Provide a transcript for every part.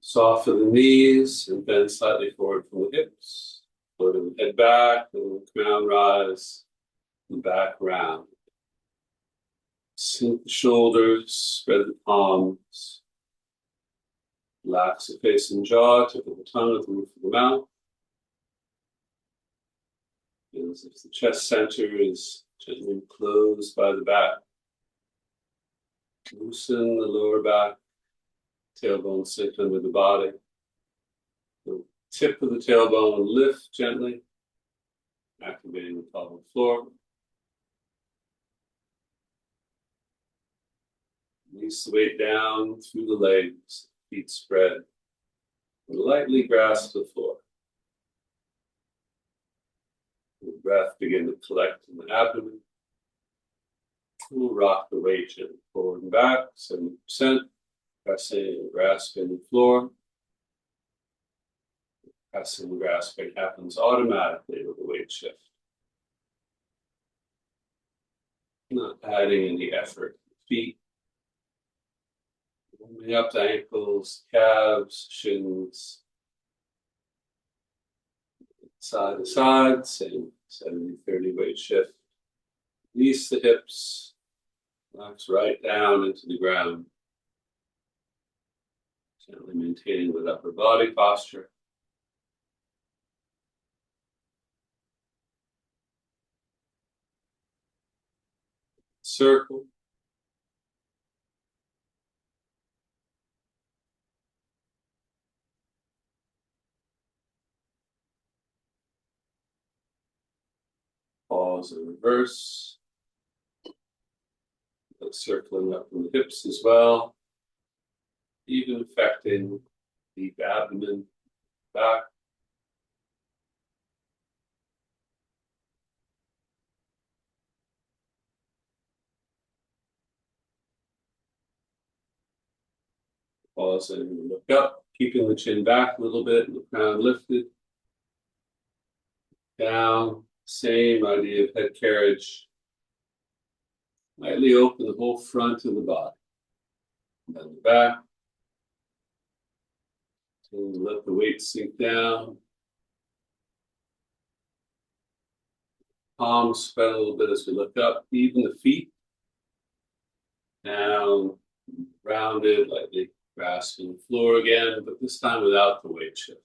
Soften the knees and bend slightly forward from the hips. Lower the head back, little crown rise, and back round. Sink the shoulders, spread the palms. Relax the face and jaw, tip of the tongue at the roof of the mouth. Feel as if the chest center is gently closed by the back. Loosen the lower back, tailbone sink under the body. The tip of the tailbone lift gently, activating the pelvic floor. Release the weight down through the legs, feet spread. And lightly grasp the floor. The breath begin to collect in the abdomen. We'll rock the weight gently forward and back, 70%. Pressing and grasping the floor. Pressing and grasping happens automatically with the weight shift. Not adding any effort. Feet. Warming up the ankles, calves, shins. Side to side, same 70-30 weight shift. Release the hips. Relax right down into the ground. Gently maintaining the upper body posture. Circle. Pause and reverse. Circling up from the hips as well. Even affecting deep abdomen, back. Pause and look up, keeping the chin back a little bit and the crown lifted. Down, same idea of head carriage. Lightly open the whole front of the body. And then the back. And let the weight sink down. Palms spread a little bit as we look up. Even the feet. Down, rounded, lightly grasping the floor again, but this time without the weight shift.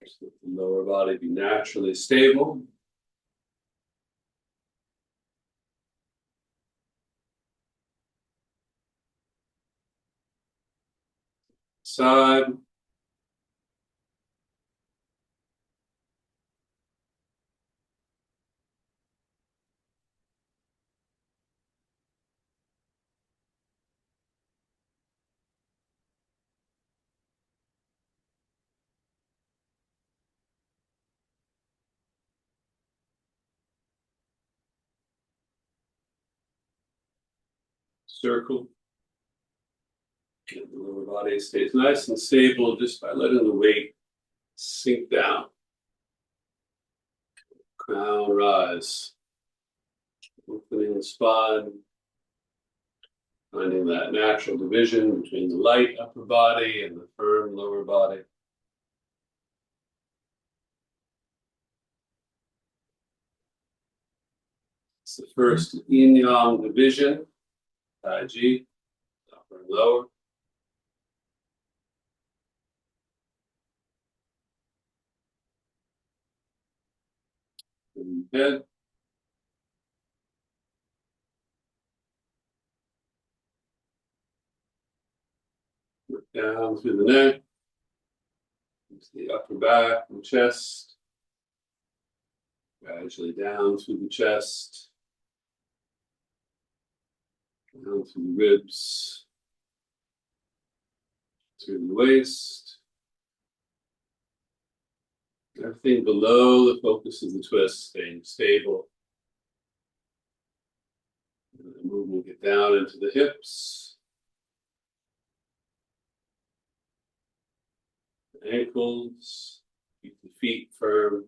Just let the lower body be naturally stable. Side. Circle. And the lower body stays nice and stable just by letting the weight sink down. Crown rise. Opening the spine. Finding that natural division between the light upper body and the firm lower body. It's the first yin-yang division, Tai Chi, upper and lower. And head. Work down through the neck, into the upper back and chest. Gradually down through the chest. Down through the ribs. Through the waist. Everything below the focus of the twist staying stable. And the movement get down into the hips. The ankles. Keep the feet firm.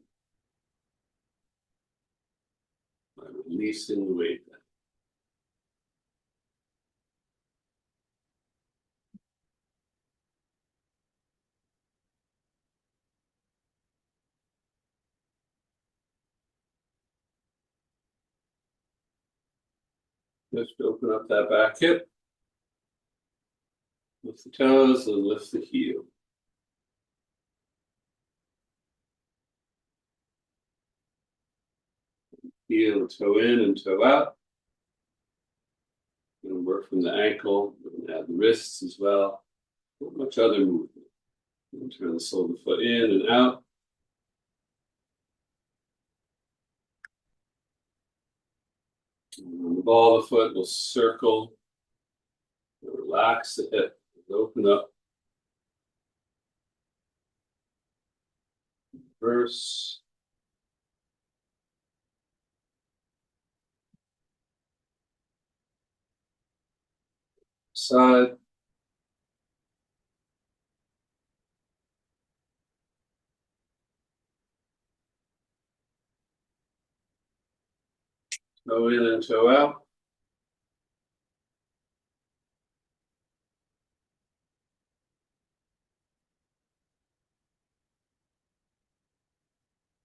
By releasing the weight. Just open up that back hip. Lift the toes and lift the heel. Heel, toe in and toe out. And work from the ankle, and add the wrists as well. Not much other movement. And turn the sole of the foot in and out. And the ball of the foot will circle. Relax the hip. Open up. Reverse. Side. Toe in and toe out.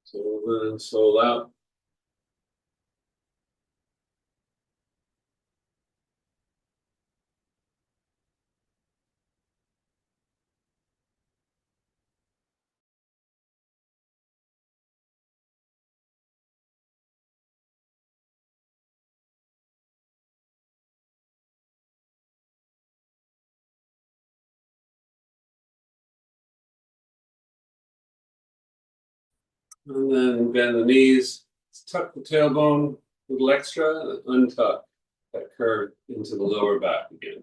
Sole in, sole out. And then bend the knees. Tuck the tailbone a little extra and untuck that curve into the lower back again.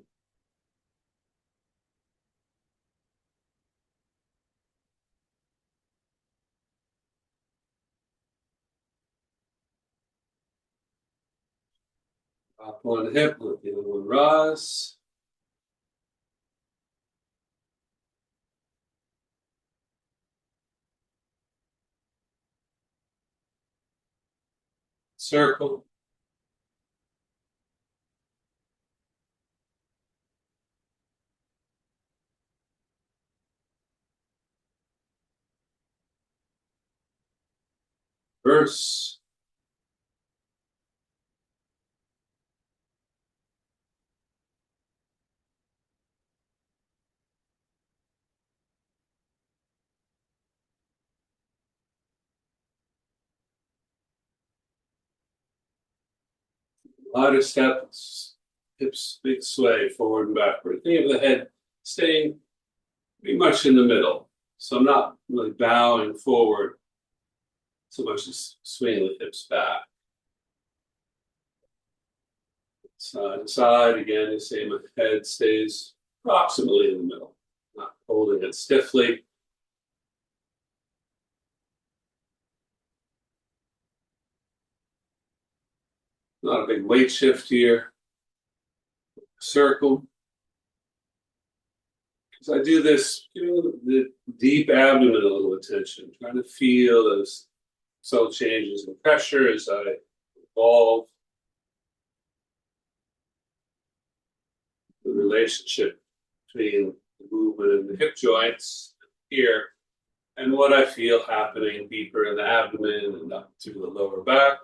Up one hip, let the other one rise. Circle. Reverse. Lighter steps, hips big sway forward and backward. Think of the head staying pretty much in the middle. So I'm not really bowing forward so much as swinging the hips back. Side to side, again, the same head stays approximately in the middle, not holding it stiffly. Not a big weight shift here. Circle. As I do this, giving the deep abdomen a little attention, trying to feel those subtle changes in pressure as I evolve. The relationship between the movement in the hip joints here and what I feel happening deeper in the abdomen and up through the lower back.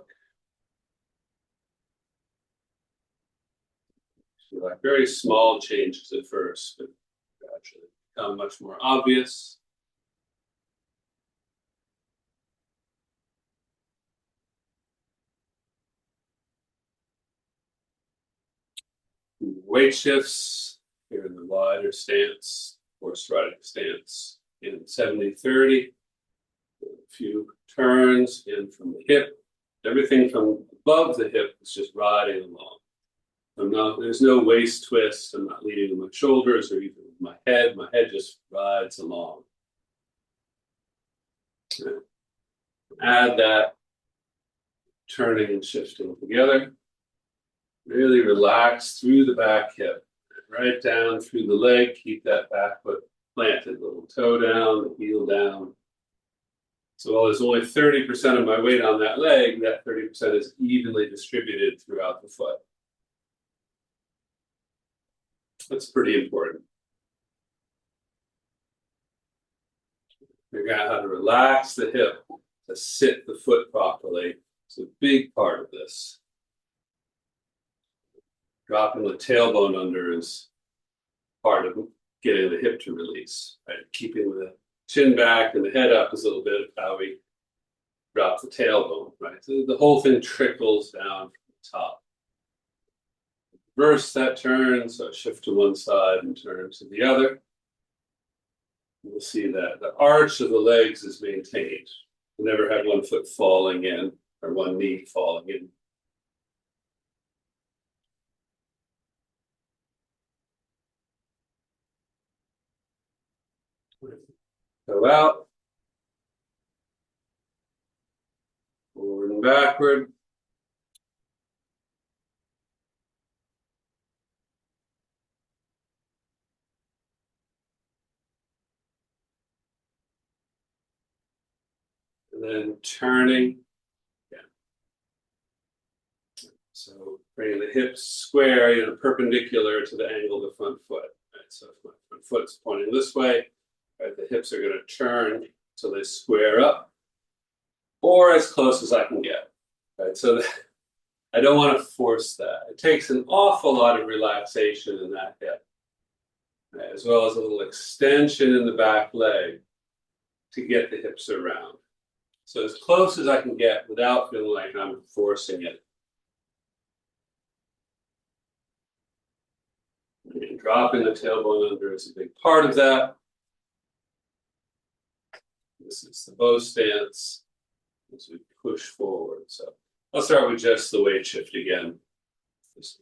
Feel like very small changes at first, but gradually become much more obvious. Weight shifts here in the wider stance, horse riding stance in 70-30. A few turns in from the hip. Everything from above the hip is just riding along. There's no waist twist. I'm not leading with my shoulders or even with my head. My head just rides along. Add that turning and shifting together. Really relax through the back hip, right down through the leg. Keep that back foot planted, little toe down, the heel down. So while there's only 30% of my weight on that leg, that 30% is evenly distributed throughout the foot. That's pretty important. Figure out how to relax the hip to sit the foot properly. It's a big part of this. Dropping the tailbone under is part of getting the hip to release, right? Keeping the chin back and the head up is a little bit of how we drop the tailbone, right? So the whole thing trickles down from the top. Reverse that turn, so shift to one side and turn to the other. You'll see that the arch of the legs is maintained. You never have one foot falling in or one knee falling in. Go out, forward and backward. And then turning. Yeah. So bringing the hips square, perpendicular to the angle of the front foot. Right? So if my front foot's pointing this way, right, the hips are going to turn so they square up, or as close as I can get. Right? So I don't want to force that. It takes an awful lot of relaxation in that hip, right? As well as a little extension in the back leg to get the hips around. So as close as I can get without feeling like I'm forcing it. And dropping the tailbone under is a big part of that. This is the bow stance as we push forward. So I'll start with just the weight shift again. Just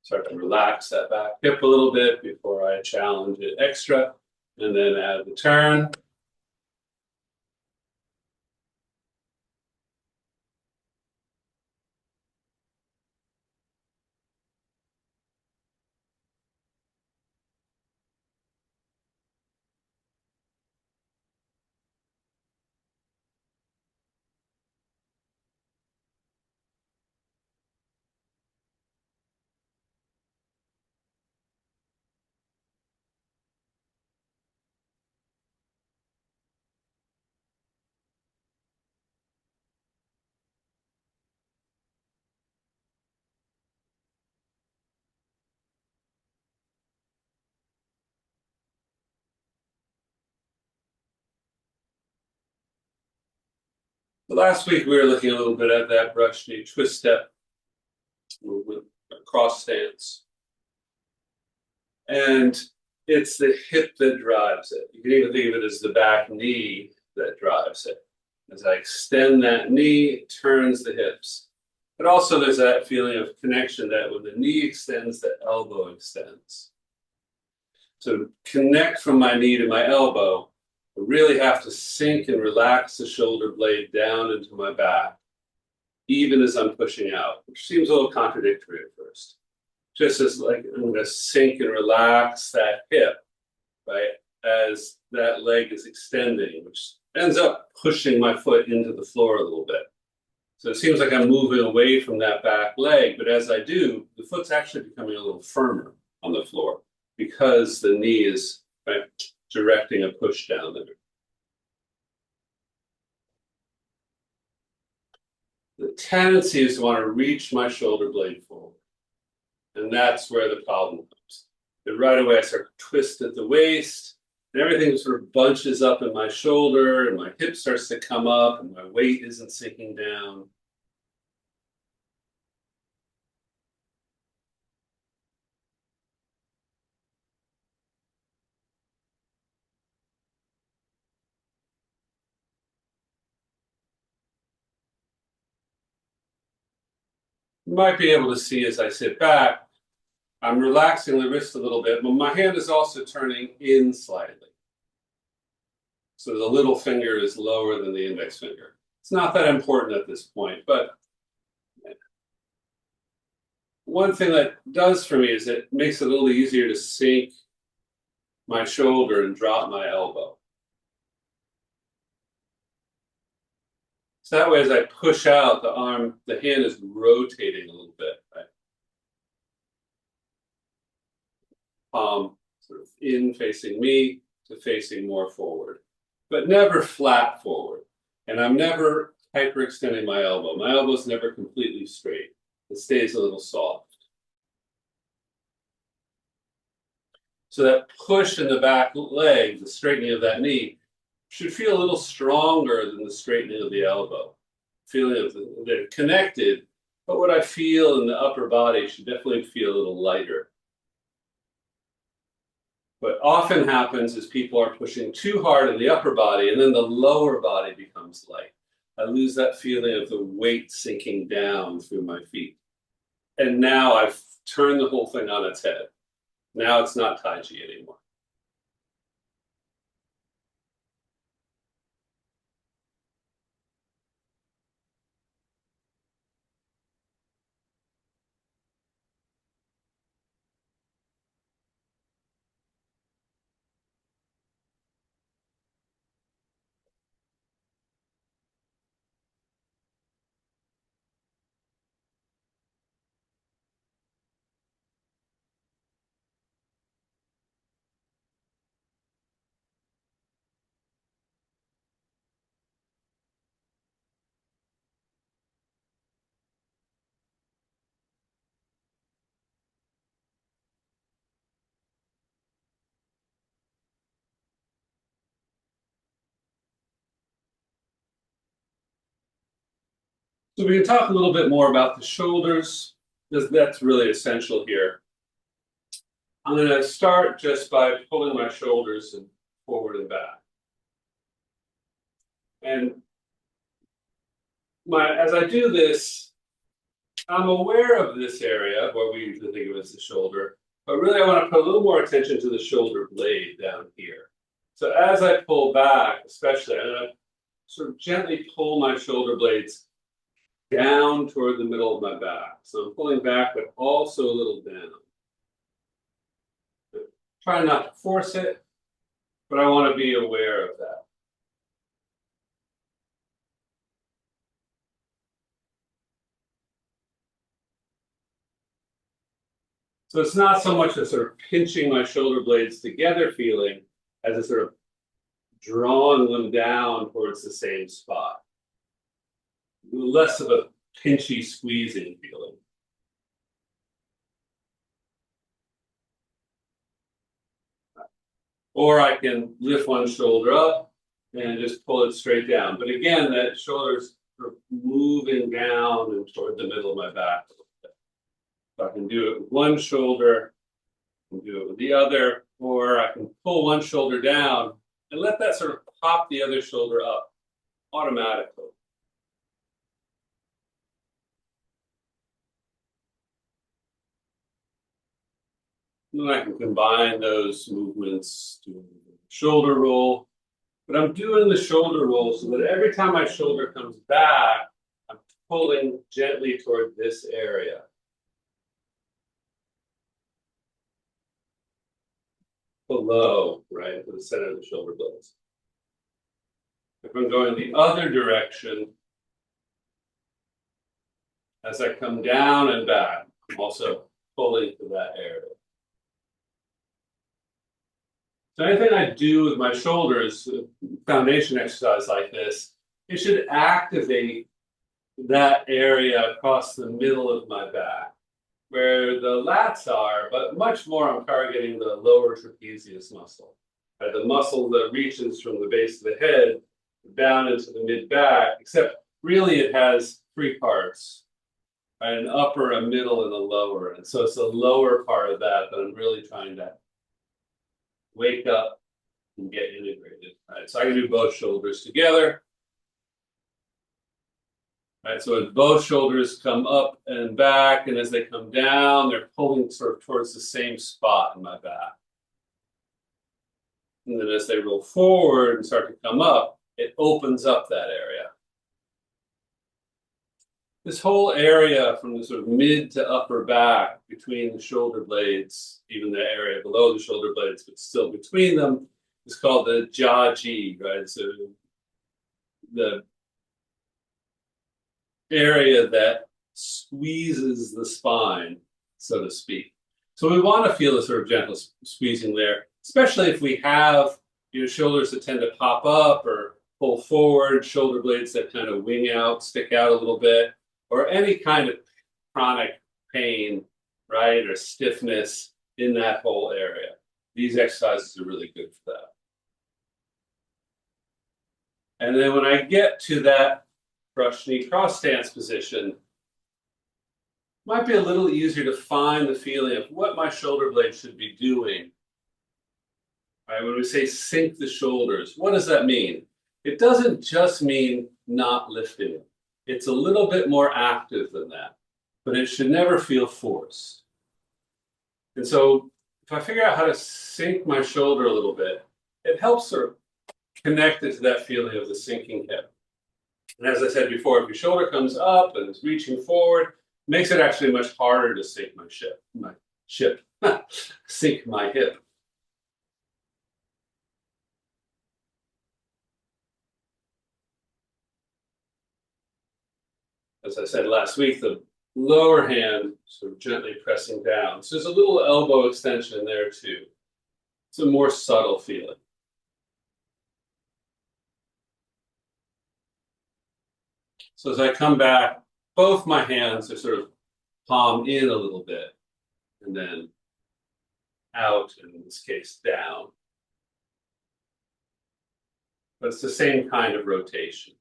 start to relax that back hip a little bit before I challenge it extra, and then add the turn. Last week we were looking a little bit at that brush knee twist step movement, cross stance. And it's the hip that drives it. You can even think of it as the back knee that drives it. As I extend that knee, it turns the hips. But also there's that feeling of connection that when the knee extends, the elbow extends. So connect from my knee to my elbow, I really have to sink and relax the shoulder blade down into my back, even as I'm pushing out, which seems a little contradictory at first. Just as like I'm going to sink and relax that hip, right, as that leg is extending, which ends up pushing my foot into the floor a little bit. So it seems like I'm moving away from that back leg, but as I do, the foot's actually becoming a little firmer on the floor because the knee is, right, directing a push down there. The tendency is to want to reach my shoulder blade forward. And that's where the problem comes. And right away I start to twist at the waist, and everything sort of bunches up in my shoulder, and my hip starts to come up, and my weight isn't sinking down. You might be able to see as I sit back, I'm relaxing the wrist a little bit, but my hand is also turning in slightly. So the little finger is lower than the index finger. It's not that important at this point, but one thing that does for me is it makes it a little easier to sink my shoulder and drop my elbow. So that way, as I push out the arm, the hand is rotating a little bit, right? Palm sort of in facing me to facing more forward, but never flat forward. And I'm never hyperextending my elbow. My elbow's never completely straight. It stays a little soft. So that push in the back leg, the straightening of that knee, should feel a little stronger than the straightening of the elbow. Feeling of they're connected, but what I feel in the upper body should definitely feel a little lighter. What often happens is people are pushing too hard in the upper body, and then the lower body becomes light. I lose that feeling of the weight sinking down through my feet. And now I've turned the whole thing on its head. Now it's not Tai Chi anymore. So we can talk a little bit more about the shoulders, because that's really essential here. I'm going to start just by pulling my shoulders and forward and back. And as I do this, I'm aware of this area, what we usually think of as the shoulder, but really I want to put a little more attention to the shoulder blade down here. So as I pull back, especially, I'm going to sort of gently pull my shoulder blades down toward the middle of my back. So I'm pulling back, but also a little down. Try not to force it, but I want to be aware of that. So it's not so much a sort of pinching my shoulder blades together feeling as a sort of drawing them down towards the same spot. Less of a pinchy squeezing feeling. Or I can lift one shoulder up and just pull it straight down. But again, that shoulder's sort of moving down and toward the middle of my back. So I can do it with one shoulder, I can do it with the other, or I can pull one shoulder down and let that sort of pop the other shoulder up automatically. And then I can combine those movements to shoulder roll. But I'm doing the shoulder roll so that every time my shoulder comes back, I'm pulling gently toward this area. Below, right, to the center of the shoulder blades. If I'm going the other direction, as I come down and back, I'm also pulling to that area. So anything I do with my shoulders, foundation exercise like this, it should activate that area across the middle of my back, where the lats are, but much more I'm targeting the lower trapezius muscle. The muscle that reaches from the base of the head down into the mid-back, except really it has three parts, right? An upper, a middle, and a lower. And so it's the lower part of that I'm really trying to wake up and get integrated. Right? So I can do both shoulders together. Right, so as both shoulders come up and back, and as they come down, they're pulling sort of towards the same spot in my back. And then as they roll forward and start to come up, it opens up that area. This whole area from the sort of mid to upper back between the shoulder blades, even the area below the shoulder blades, but still between them, is called the Jia-ji, right? So the area that squeezes the spine, so to speak. So we want to feel a sort of gentle squeezing there, especially if we have shoulders that tend to pop up or pull forward, shoulder blades that kind of wing out, stick out a little bit, or any kind of chronic pain, right, or stiffness in that whole area. These exercises are really good for that. And then when I get to that brush knee cross stance position, it might be a little easier to find the feeling of what my shoulder blade should be doing. Right, when we say sink the shoulders, what does that mean? It doesn't just mean not lifting it. It's a little bit more active than that, but it should never feel forced. And so if I figure out how to sink my shoulder a little bit, it helps sort of connect it to that feeling of the sinking hip. And as I said before, if your shoulder comes up and it's reaching forward, it makes it actually much harder to sink sink my hip. As I said last week, the lower hand sort of gently pressing down. So there's a little elbow extension there too. It's a more subtle feeling. So as I come back, both my hands are sort of palm in a little bit and then out, and in this case, down. But it's the same kind of rotation.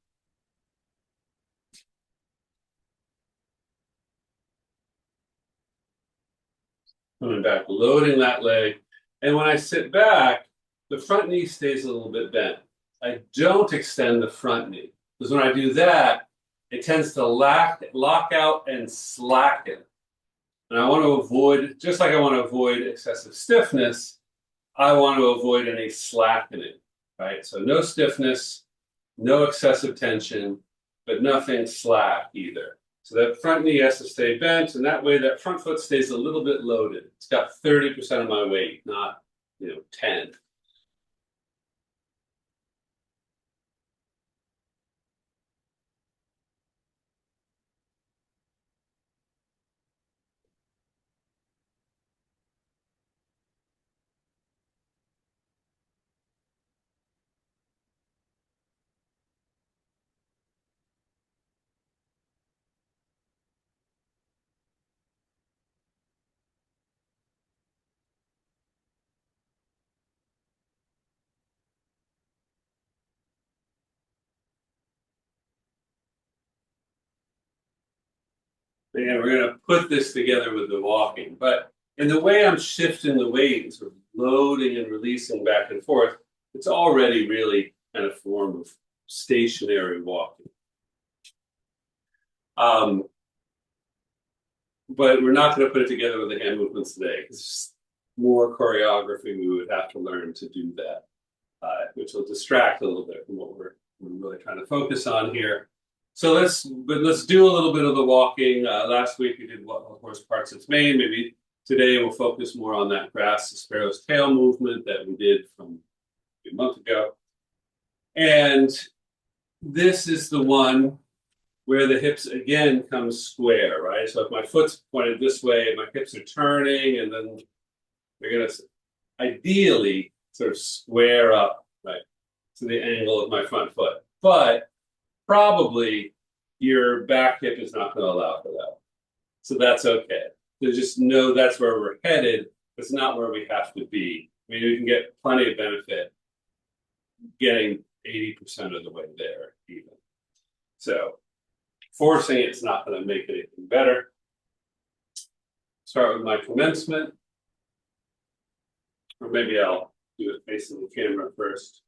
Coming back, loading that leg. And when I sit back, the front knee stays a little bit bent. I don't extend the front knee, because when I do that, it tends to lock out and slacken. And I want to avoid, just like I want to avoid excessive stiffness, I want to avoid any slackening, right? So no stiffness, no excessive tension, but nothing slack either. So that front knee has to stay bent, and that way that front foot stays a little bit loaded. It's got 30% of my weight, not 10. Again, we're going to put this together with the walking, but in the way I'm shifting the weight, sort of loading and releasing back and forth, it's already really kind of form of stationary walking. But we're not going to put it together with the hand movements today, because it's more choreography we would have to learn to do that, which will distract a little bit from what we're really trying to focus on here. So let's do a little bit of the walking. Last week we did horse parts its mane. Maybe today we'll focus more on that grass sparrow's tail movement that we did from a month ago. And this is the one where the hips again come square, right? So if my foot's pointed this way, my hips are turning, and then they're going to ideally sort of square up, right, to the angle of my front foot. But probably your back hip is not going to allow for that. So that's okay. So just know that's where we're headed. It's not where we have to be. I mean, we can get plenty of benefit getting 80% of the way there even. So forcing it's not going to make anything better. Start with my commencement. Or maybe I'll do it facing the camera first.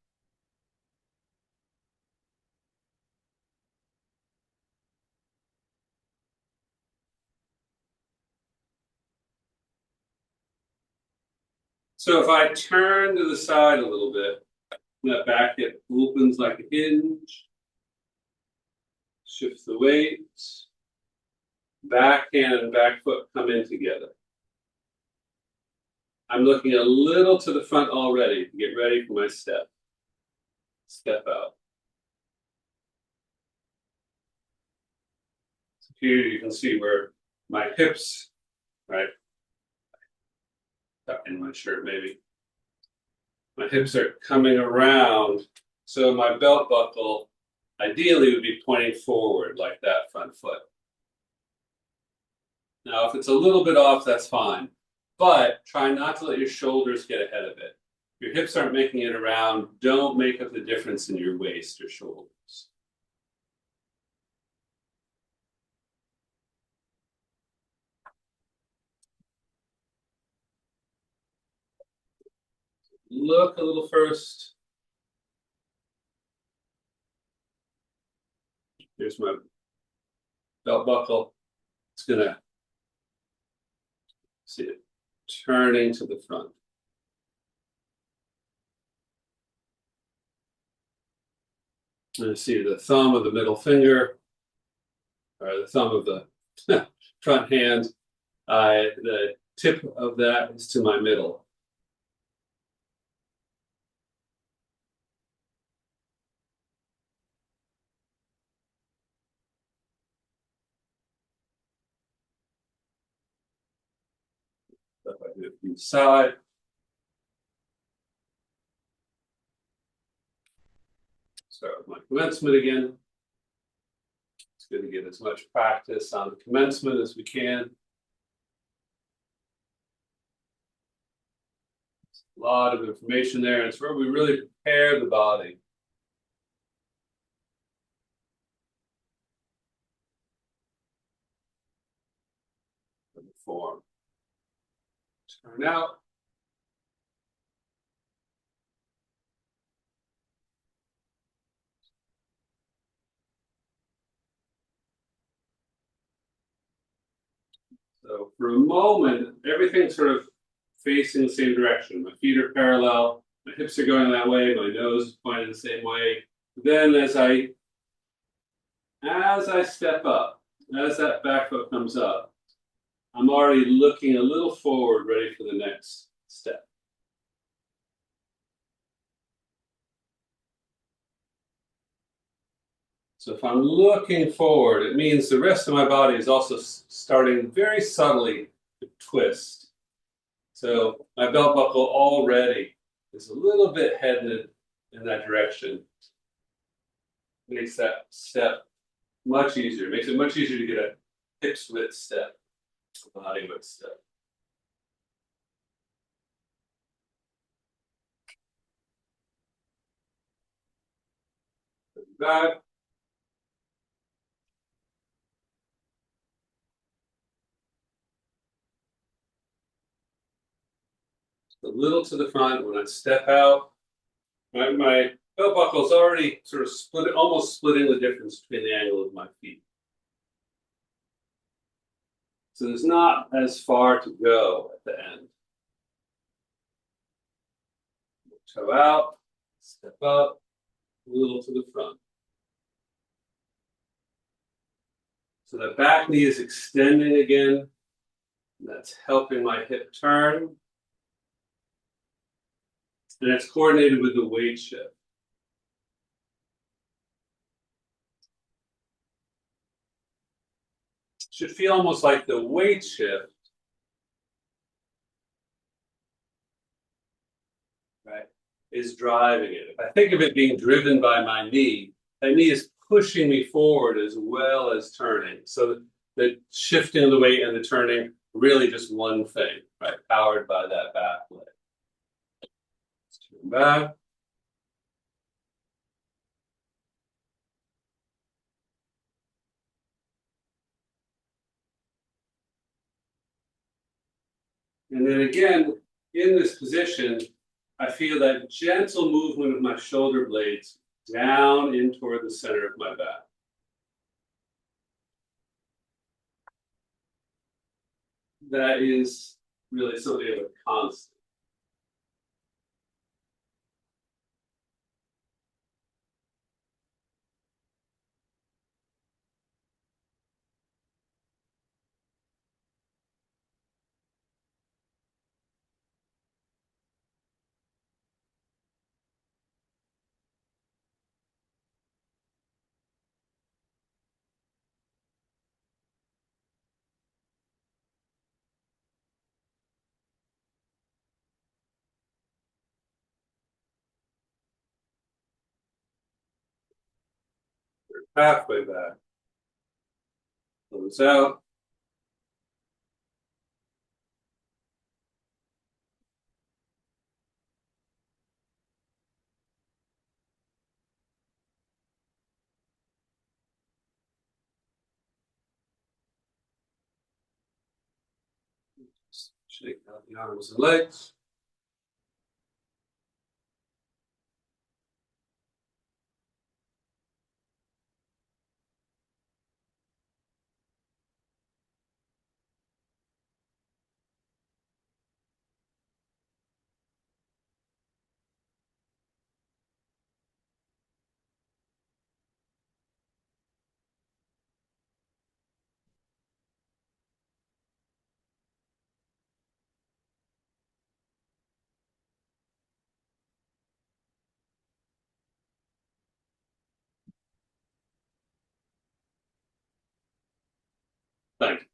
So if I turn to the side a little bit, that back hip opens like a hinge. Shift the weight. Back hand and back foot come in together. I'm looking a little to the front already to get ready for my step. Step out. So here you can see where my hips, right? Tuck in my shirt maybe. My hips are coming around, so my belt buckle ideally would be pointing forward like that front foot. Now, if it's a little bit off, that's fine. but try not to let your shoulders get ahead of it. Your hips aren't making it around. Don't make up the difference in your waist or shoulders. Look a little first. Here's my belt buckle. It's gonna see it turning to the front. And see the thumb of the middle finger, or the thumb of the front hand. The tip of that is to my middle. If I do it from the side. Start with my commencement again. It's good to get as much practice on the commencement as we can. A lot of information there. It's where we really prepare the body. For the form. Turn out. So for a moment, everything's sort of facing the same direction. My feet are parallel, my hips are going that way, my nose is pointed the same way. Then as I step up, as that back foot comes up, I'm already looking a little forward, ready for the next step. So if I'm looking forward, it means the rest of my body is also starting very subtly to twist. So my belt buckle already is a little bit headed in that direction. Makes that step much easier. Makes it much easier to get a hips width step, body width step. Back. A little to the front when I step out. My belt buckle is already sort of split, almost splitting the difference between the angle of my feet. So there's not as far to go at the end. Toe out, step up, a little to the front. So the back knee is extending again. That's helping my hip turn. And it's coordinated with the weight shift. It should feel almost like the weight shift, right, is driving it. If I think of it being driven by my knee, that knee is pushing me forward as well as turning. So the shifting of the weight and the turning, really just one thing, right, powered by that back leg. Let's turn back. And then again, in this position, I feel that gentle movement of my shoulder blades down in toward the center of my back. That is really something of a constant. Halfway back. Close out. Shake out the arms and legs. Thank you.